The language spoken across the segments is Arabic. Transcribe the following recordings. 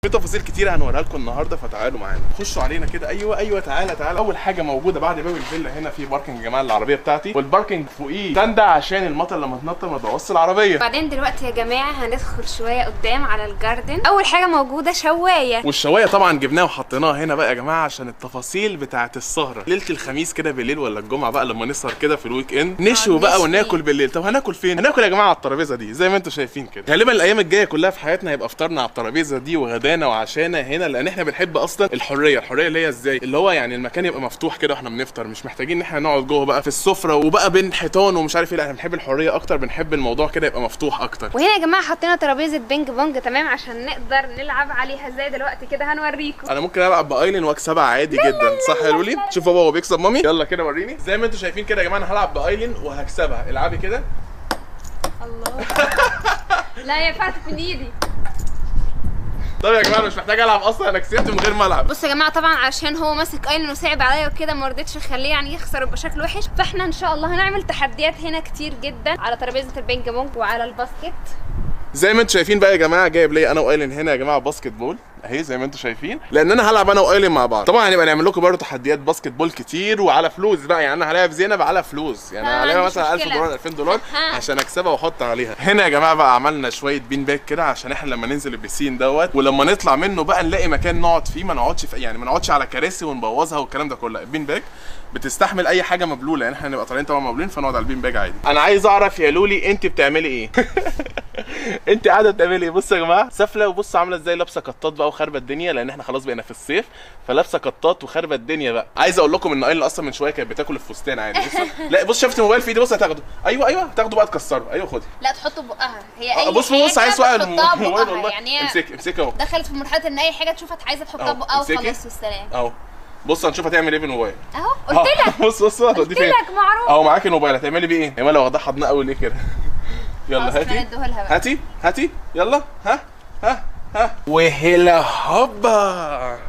في تفاصيل كتيره هنوريها لكم النهارده، فتعالوا معانا. خشوا علينا كده. ايوه تعالى. اول حاجه موجوده بعد باب الفيلا هنا في باركنج يا جماعه العربيه بتاعتي، والباركنج فوقيه تندع عشان المطر لما تنطر ما تبوظش العربيه. بعدين دلوقتي يا جماعه هندخل شويه قدام على الجاردن. اول حاجه موجوده شوايه، والشوايه طبعا جبناها وحطيناها هنا بقى يا جماعه عشان التفاصيل بتاعه السهره ليله الخميس كده بالليل ولا الجمعه بقى لما نسهر كده في الويك اند، نشوي بقى وناكل بالليل. طب هناكل فين؟ هناكل يا جماعه على الترابيزه دي زي ما انتم شايفين كده. غالبا الايام الجايه كلها في حياتنا هيبقى فطارنا على الترابيزه دي وغدانا وعشانا هنا، لان احنا بنحب اصلا الحريه اللي هي ازاي؟ اللي هو يعني المكان يبقى مفتوح كده واحنا بنفطر، مش محتاجين ان احنا نقعد جوه بقى في السفره وبقى بين حيطان ومش عارف ايه. لا احنا بنحب الحريه اكتر، بنحب الموضوع كده يبقى مفتوح اكتر. وهنا يا جماعه حطينا ترابيزه بينج بونج تمام عشان نقدر نلعب عليها زي دلوقتي كده. هنوريكم. انا ممكن العب بايلين واكسبها عادي جدا، صح يا لولي؟ شوف بابا هو بيكسب مامي. يلا كده وريني. زي ما انتم شايفين كده يا جماعه انا هلعب بايلين وهكسبها. العبي كده. الله لا يا فاتت من ايدي. طب يا جماعه مش محتاج العب اصلا، انا كسبت من غير ما العب. بصوا يا جماعه طبعا عشان هو ماسك ايلين وصعب عليا وكده ما رضيتش اخليه يعني يخسر يبقى شكله وحش، فاحنا ان شاء الله هنعمل تحديات هنا كتير جدا على ترابيزه البينج بونج وعلى الباسكت. زي ما انتم شايفين بقى يا جماعه جايب لي انا وايلين هنا يا جماعه باسكت بول اهي زي ما انتم شايفين، لان انا هلعب انا وايلين مع بعض. طبعا هنبقى نعمل لكم برضه تحديات باسكت بول كتير وعلى فلوس بقى، يعني انا هلاعب زينب على فلوس، يعني هلاعب مثلا 1000 دولار 2000 دولار عشان اكسبها واحط عليها. هنا يا جماعه بقى عملنا شويه بين باك كده عشان احنا لما ننزل البسين دوت ولما نطلع منه بقى نلاقي مكان نقعد فيه، ما نقعدش يعني ما نقعدش على كراسي ونبوظها والكلام ده كله. البين باك بتستحمل اي حاجه مبلوله، يعني احنا هنبقى طالعين طبعا مبلولين فنقعد على البين باك عادي. انا عايز اعرف يا لولي انت بتعملي ايه؟ انت قاعده بتعملي ايه؟ بصوا يا جماعه سافله، وبص عامله ازاي لابسه قطات بقى وخاربه الدنيا، لان احنا خلاص بقينا في الصيف فلابسه قطات وخاربه الدنيا بقى. عايز اقول لكم ان ايلين اصلا من شويه كانت بتاكل الفستان عادي. بص لا بص شفت الموبايل في ايدي، بص هتاخده. ايوه هتاخده بقى تكسره. ايوه خدي. لا تحطه بقها هي اي بص عايز سؤال الموبايل والله. يعني امسكي اهو. دخلت في مرحله ان اي حاجه تشوفها عايزه تحطها بقها وخلاص والسلام. اهو بص هنشوف هتعمل ايه بالموبايل. اهو قلت لك. بص قلت لك معروف. اهو معاكي الموبايل هتعملي بيه ايه؟ هي مالها واخداه حضناه قوي ليه كده؟ يلا هاتي يلا. ها وهلا هوبا.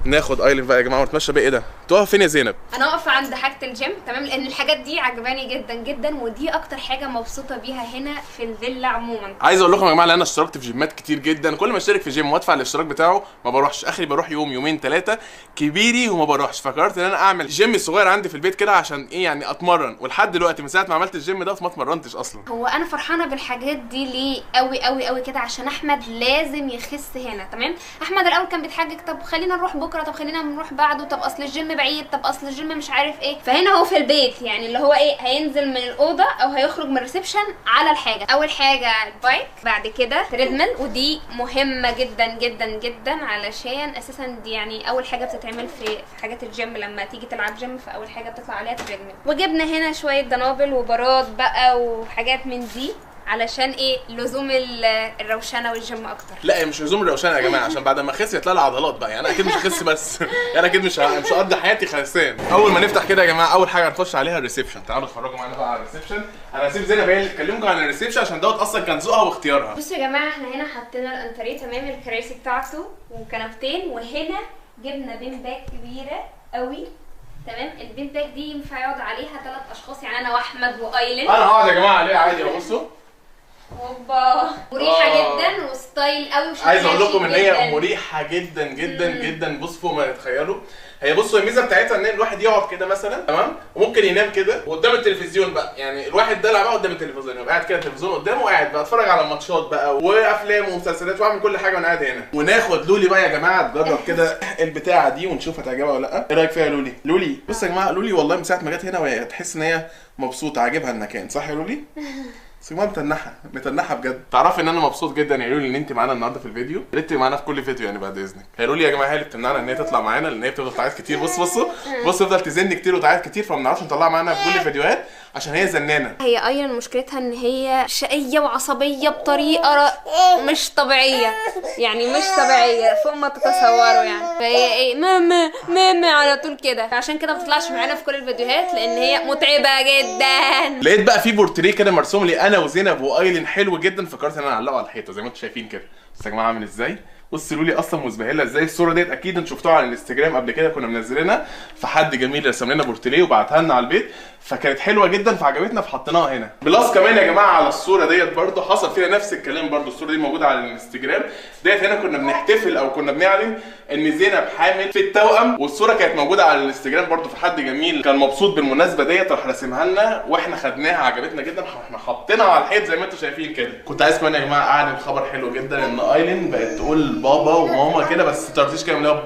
ناخد ايلين بقى يا جماعه ونتمشى بقى. ايه ده؟ تقف فين يا زينب؟ انا واقفه عند حاجه الجيم تمام، لان الحاجات دي عجباني جدا جدا ودي اكتر حاجه مبسوطه بيها هنا في الفيلا عموما. عايز اقول لكم يا جماعه ان انا اشتركت في جيمات كتير جدا، كل ما اشترك في جيم وادفع الاشتراك بتاعه ما بروحش، اخري بروح يوم يومين 3 كبيري وما بروحش. فقررت ان انا اعمل جيم صغير عندي في البيت كده عشان ايه يعني اتمرن، ولحد دلوقتي من ساعه ما عملت الجيم ده ما اتمرنتش اصلا. هو انا فرحانه بالحاجات دي ليه قوي كده عشان احمد لازم يخس هنا تمام. احمد الاول كان بيتحجج طب خلينا نروح بكره، طب خلينا نروح بعده، طب اصل الجيم بعيد، طب اصل الجيم مش عارف ايه. فهنا هو في البيت يعني اللي هو ايه هينزل من الاوضه او هيخرج من الريسبشن على الحاجه. اول حاجه البايك، بعد كده تريدميل، ودي مهمه جدا جدا جدا علشان اساسا دي يعني اول حاجه بتتعمل في حاجات الجيم لما تيجي تلعب جيم، فاول حاجه بتطلع عليها تريدميل. وجبنا هنا شويه دنابل وبارات بقى وحاجات من دي علشان ايه لزوم الروشنه والجيم اكتر. لا هي مش لزوم الروشنه يا جماعه، عشان بعد ما اخس يطلع لي عضلات بقى، يعني انا اكيد مش هخس بس يعني اكيد مش هقضي حياتي خسان. اول ما نفتح كده يا جماعه اول حاجه هنخش عليها الريسبشن. تعالوا اتفرجوا معانا بقى على الريسبشن. انا هسيب زينب هي اللي تكلمكم عن الريسبشن عشان دوت اصلا كان ذوقها واختيارها. بصوا يا جماعه احنا هنا حطينا الانتريه تمام، الكراسي بتاعته وكنبتين، وهنا جبنا بين باك كبيره قوي تمام. البين باك دي ينفع يقعد عليها 3 اشخاص، يعني انا واحمد وايلين. انا هقعد يا جماعه عليها عادي اهو. بصوا اوبا مريحه جدا وستايل قوي وشكلها. عايز اقول لكم ان هي مريحه جدا جدا جدا. بص فوق ما تتخيلوا. هي بصوا الميزه بتاعتها ان الواحد يقعد كده مثلا تمام، وممكن ينام كده قدام التلفزيون بقى، يعني الواحد دلع بقى قدام التلفزيون، يبقى قاعد كده التلفزيون قدامه وقاعد بقى اتفرج على ماتشات بقى وافلام ومسلسلات واعمل كل حاجه وانا قاعد هنا. وناخد لولي بقى يا جماعه تجرب كده البتاعه دي ونشوف هتعجبها ولا لا. ايه رايك فيها يا لولي؟ بصوا يا جماعه لولي والله من ساعه ما جت هنا وهي تحس ان هي مبسوطه عاجبها المكان، صح يا لولي؟ سيما متنحه بجد. تعرفي ان انا مبسوط جدا يا لولي ان انت معانا النهارده في الفيديو، يا ريت معانا في كل فيديو يعني بعد اذنك. هي لولي يا جماعه هي اللي بتمنعنا ان هي تطلع معانا لان هي بتفضل تعيط كتير. بصوا تفضل تزن كتير وتعيط كتير، فما بنعرفش نطلعها معانا في كل الفيديوهات عشان هي زنانه. هي ايلين مشكلتها ان هي شقيه وعصبيه بطريقه مش طبيعيه، يعني مش طبيعيه فوق ما تتصوروا يعني. فهي ايه ماما على طول كده، فعشان كده ما بتطلعش معانا في كل الفيديوهات لان هي متعبه جدا. لقيت بقى في بورتريه كده مرسوم لي انا وزينب وايلين حلو جدا، فكرت ان انا اعلقه على الحيطه زي ما انتم شايفين كده. بس يا جماعه عامل ازاي؟ بص لولي اصلا مزبهله ازاي. الصوره ديت اكيد انتوا شفتوها على الانستجرام قبل كده، كنا منزلينها، فحد جميل رسم لنا بورتريه وبعتها لنا على البيت، فكانت حلوه جدا فعجبتنا فحطيناها هنا. بلس كمان يا جماعه على الصوره ديت برده حصل فيها نفس الكلام برده، الصوره دي موجوده على الانستجرام ديت. هنا كنا بنحتفل او كنا بنعلن ان زينب حامل في التوأم، والصوره كانت موجوده على الانستجرام برده، فحد جميل كان مبسوط بالمناسبه ديت راح راسمها لنا واحنا خدناها عجبتنا جدا، احنا حاطينها على الحيط زي ما انتم شايفين كده. كنت عايز كمان يا جماعه اعلن خبر حلو جدا ان ايلين بقت تقول بابا وماما كده، بس ما تعرفيش كده اللي هو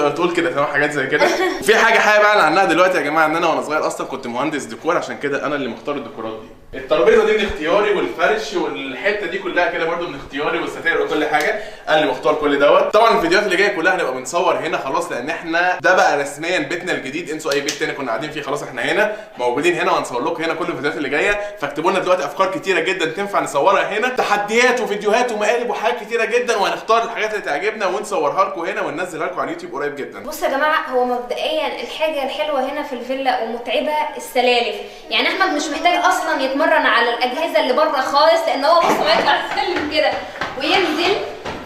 تقول كده تمام، حاجات زي كده. في حاجه حابب اعلن عنها دلوقتي يا جماعه، ان انا وانا صغير اصلا كنت مهندس ديكور، عشان كده انا اللي مختار الديكورات دي. الترابيزه دي من اختياري، والفرش والحته دي كلها كده برده من اختياري، والستاير وكل حاجه انا اللي مختار كل دوت. طبعا الفيديوهات اللي جايه كلها هنبقى بنصور هنا خلاص، لان احنا ده بقى رسميا بيتنا الجديد، انسوا اي بيت تاني كنا قاعدين فيه، خلاص احنا هنا موجودين هنا وهنصور لكم هنا كل الفيديوهات اللي جايه. فاكتبوا لنا دلوقتي افكار كتيره جدا تنفع نصورها هنا، تحديات وفيديوهات ومقالب وحاجات كتيره جدا، وهنختار الحاجات اللي تعجبنا ونصورها لكم هنا وننزلها لكم على اليوتيوب قريب جدا. بصوا يا جماعه، هو مبدئيا الحاجه الحلوه هنا في الفيلا ومتعبه السلالم، يعني احمد مش محتاج اصلا يتمرن على الاجهزه اللي بره خالص، لان هو بص يطلع السلم كده وينزل،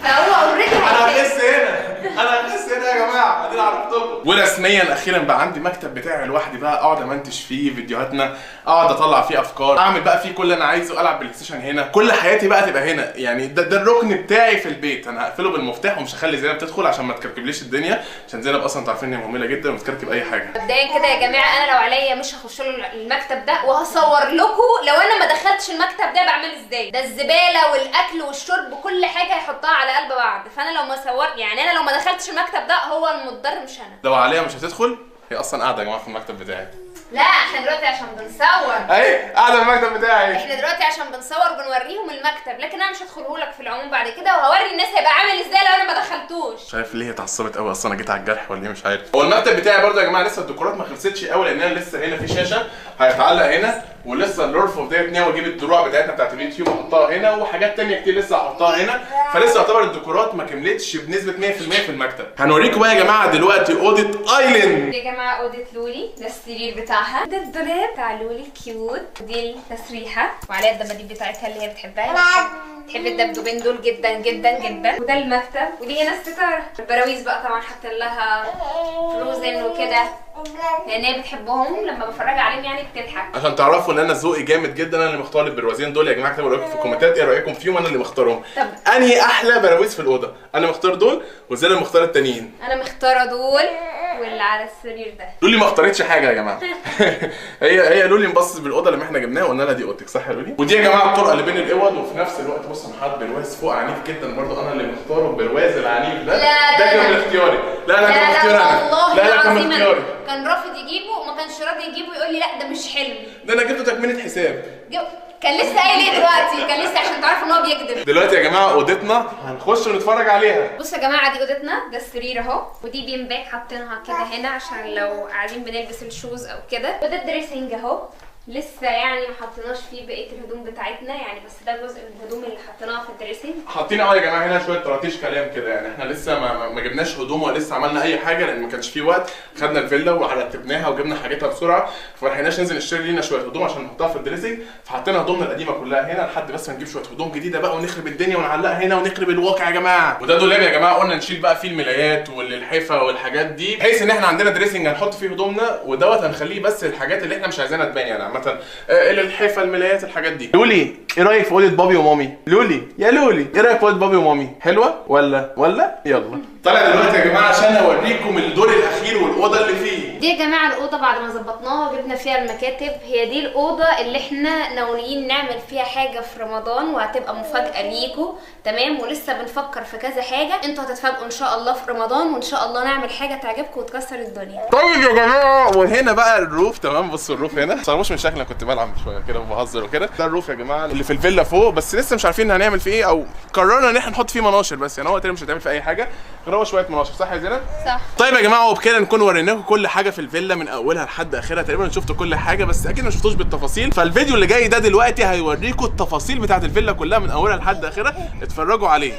فهو اوريدي انا هخس هنا، انا هخس هنا يا جماعه، ادينا عرفتكم. ورسميا اخيرا بقى عندي مكتب بتاعي لوحدي بقى، اقعد امنتج فيه فيديوهاتنا، اقعد اطلع فيه افكار، اعمل بقى فيه كل اللي انا عايزه، العب بلاي ستيشن هنا، كل حياتي بقى تبقى هنا. يعني ده الركن بتاعي في البيت. انا هقفله بالمفتاح ومش هخلي زينب تدخل عشان ما تكركبليش الدنيا، عشان زينب اصلا تعرفين ان هي مهمله جدا وبتكركب اي حاجه. مبدئيا كده يا جماعه، انا لو عليا مش هخش له المكتب ده، وهصور لكم لو انا ما دخلتش المكتب ده بعمل ازاي. ده الزباله والاكل والشرب كل حاجه هيحطها على قلب بعض، فانا لو ما صورت، يعني انا لو ما دخلتش المكتب ده هو المضطر مش انا. لو عليا مش هتدخل، هي اصلا قاعده يا جماعه في المكتب بتاعي. لا احنا دلوقتي عشان بنصور، اهي قاعده في المكتب بتاعي. احنا دلوقتي عشان بنصور بنوريهم المكتب، لكن انا مش هدخله لك في العموم بعد كده، وهوري الناس هيبقى عامل ازاي لو انا ما دخلتوش. مش عارف ليه اتعصبت قوي، اصلا انا جيت على الجرح ولا ايه مش عارف. هو المكتب بتاعي برضه يا جماعه لسه الديكورات ما خلصتش قوي، لان انا لسه هنا في شاشه هيتعلق هنا، ولسه الرفوف ديت ناوي اجيب الدروع بتاعتنا بتاعت اليوتيوب احطها هنا، وحاجات تانية كتير لسه هحطها هنا، فلسه يعتبر الديكورات ما كملتش بنسبه 100% في المكتب. هنوريكم بقى يا جماعه دلوقتي اوضه ايلين. يا جماعه اوضه لولي، ده السرير بتاعها، ده الدولاب بتاع لولي كيوت، ودي التسريحه وعليها الدباديب بتاعتها اللي هي بتحبها، بتحب الدبدوبين دول جدا جدا جدا. وده المكتب، ودي هنا الستاره. البراويز بقى طبعا حاطين لها فروزن وكده، لان هي بتحبهم، لما بفرج عليهم يعني بتضحك. عشان تعرفوا ان انا ذوقي جامد جدا، انا اللي مختار البروازين دول يا جماعه. اكتبوا رايكم في الكومنتات ايه رايكم فيهم، انا اللي مختارهم. انهي احلى براويز في الاوضه؟ انا مختار دول وزينب مختار التانيين. انا مختاره دول واللي على السرير ده. لولي ما اختارتش حاجه يا جماعه. هي لولي مبصص بالاوضه اللي احنا جبناها وقلنا لها دي اوضتك، صح يا لولي؟ ودي يا جماعه الطرقه اللي بين الاوض، وفي نفس الوقت بصوا انا حاطط برواز فوق عنيف جدا برضو، انا اللي مختاره البرواز العنيف ده. ده كان من اختياري. لا كان اختياري انا. لا كان اختياري. كان رافض يجيبه وما كانش راضي يجيبه، يقول لي لا ده مش حلو. ده انا جبته تكمله حساب. كان لسه قايل ايه دلوقتي؟ كان لسه عشان تعرفوا ان هو بيكذب. دلوقتي يا جماعه اوضتنا هنخش ونتفرج عليها. بصوا يا جماعه، دي اوضتنا، ده السرير اهو، ودي بين باك حاطينها كده هنا عشان لو قاعدين بنلبس الشوز او كده، وده الدريسنج اهو، لسه يعني ما حطيناش فيه بقيه الهدوم بتاعتنا يعني، بس ده جزء من الهدوم اللي حطيناها في الدريسنج. حاطين يا جماعه هنا شويه طراطيش كلام كده، يعني احنا لسه ما جبناش هدوم ولا لسه عملنا اي حاجه، لان ما كانش فيه وقت. خدنا الفيلا ورتبناها وجبنا حاجتها بسرعه، فما لحقناش ننزل نشتري لينا شويه هدوم عشان نحطها في الدريسنج، فحطينا هدومنا القديمه كلها هنا لحد بس ما نجيب شويه هدوم جديده بقى ونخرب الدنيا ونعلقها هنا ونخرب الواقع يا جماعه. وده دولاب يا جماعه قلنا نشيل بقى فيه الملايات واللحفه والحاجات دي، بحيث ان احنا عندنا دريسنج هنحط فيه هدومنا، ودوت هنخليه بس الحاجات اللي احنا مش عايزينها تبان يعني عامه، الحفه الملايات الحاجات دي. لولي ايه رايك في اوضه بابي ومامي؟ لولي يا لولي ايه رايك في اوضه بابي ومامي؟ حلوه ولا يلا طالع دلوقتي يا جماعه عشان اوريكم الدور الاخير والاوضه اللي فيه. دي يا جماعه الاوضه بعد ما ظبطناها وجبنا فيها المكاتب، هي دي الاوضه اللي احنا ناويين نعمل فيها حاجه في رمضان، وهتبقى مفاجاه ليكم تمام، ولسه بنفكر في كذا حاجه، انتوا هتتفاجئوا ان شاء الله في رمضان، وان شاء الله نعمل حاجه تعجبكم وتكسر الدنيا. طيب يا جماعه، وهنا بقى الروف تمام. بصوا الروف هنا، مش من شكلي كنت بلعب شويه كده وبهزر وكده. ده الروف يا جماعه اللي في الفيلا فوق، بس لسه مش عارفين هنعمل فيه ايه، او قررنا ان احنا نحط فيه مناشر بس، يعني هو تقريبا مش هتعمل فيه اي حاجه غير هو شويه مناشر، صح يا زينب؟ صح. طيب يا جماعه، وبكده نكون وريناكم كل حاجه في الفيلا من اولها لحد اخرها، تقريبا شفتوا كل حاجه، بس اكيد ما شفتوش بالتفاصيل، فالفيديو اللي جاي ده دلوقتي هيوريكم التفاصيل بتاعه الفيلا كلها من اولها لحد اخرها، اتفرجوا عليه.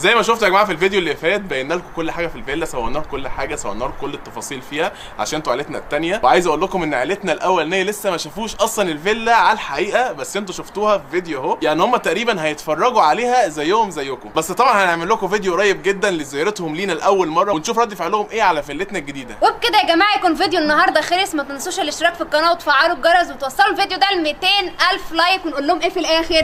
زي ما شفتوا يا جماعه في الفيديو اللي فات بينا لكم كل حاجه في الفيلا، صورنا لكم كل حاجه، صورنا لكم كل التفاصيل فيها عشان انتوا عيلتنا الثانيه. وعايز اقول لكم ان عيلتنا الاولانيه لسه ما شافوش اصلا الفيلا على الحقيقه، بس انتوا شفتوها في فيديو اهو، يعني هم تقريبا هيتفرجوا عليها زيهم زيكم. بس طبعا هنعمل لكم فيديو قريب جدا لزيارتهم لينا لاول مره ونشوف رد فعلهم ايه على فيلتنا الجديده. وبكده يا جماعه يكون فيديو النهارده خلص. ما تنسوش الاشتراك في القناه وتفعلوا الجرس وتوصلوا الفيديو ده ل 200,000 لايك، ونقول لهم ايه في الاخر؟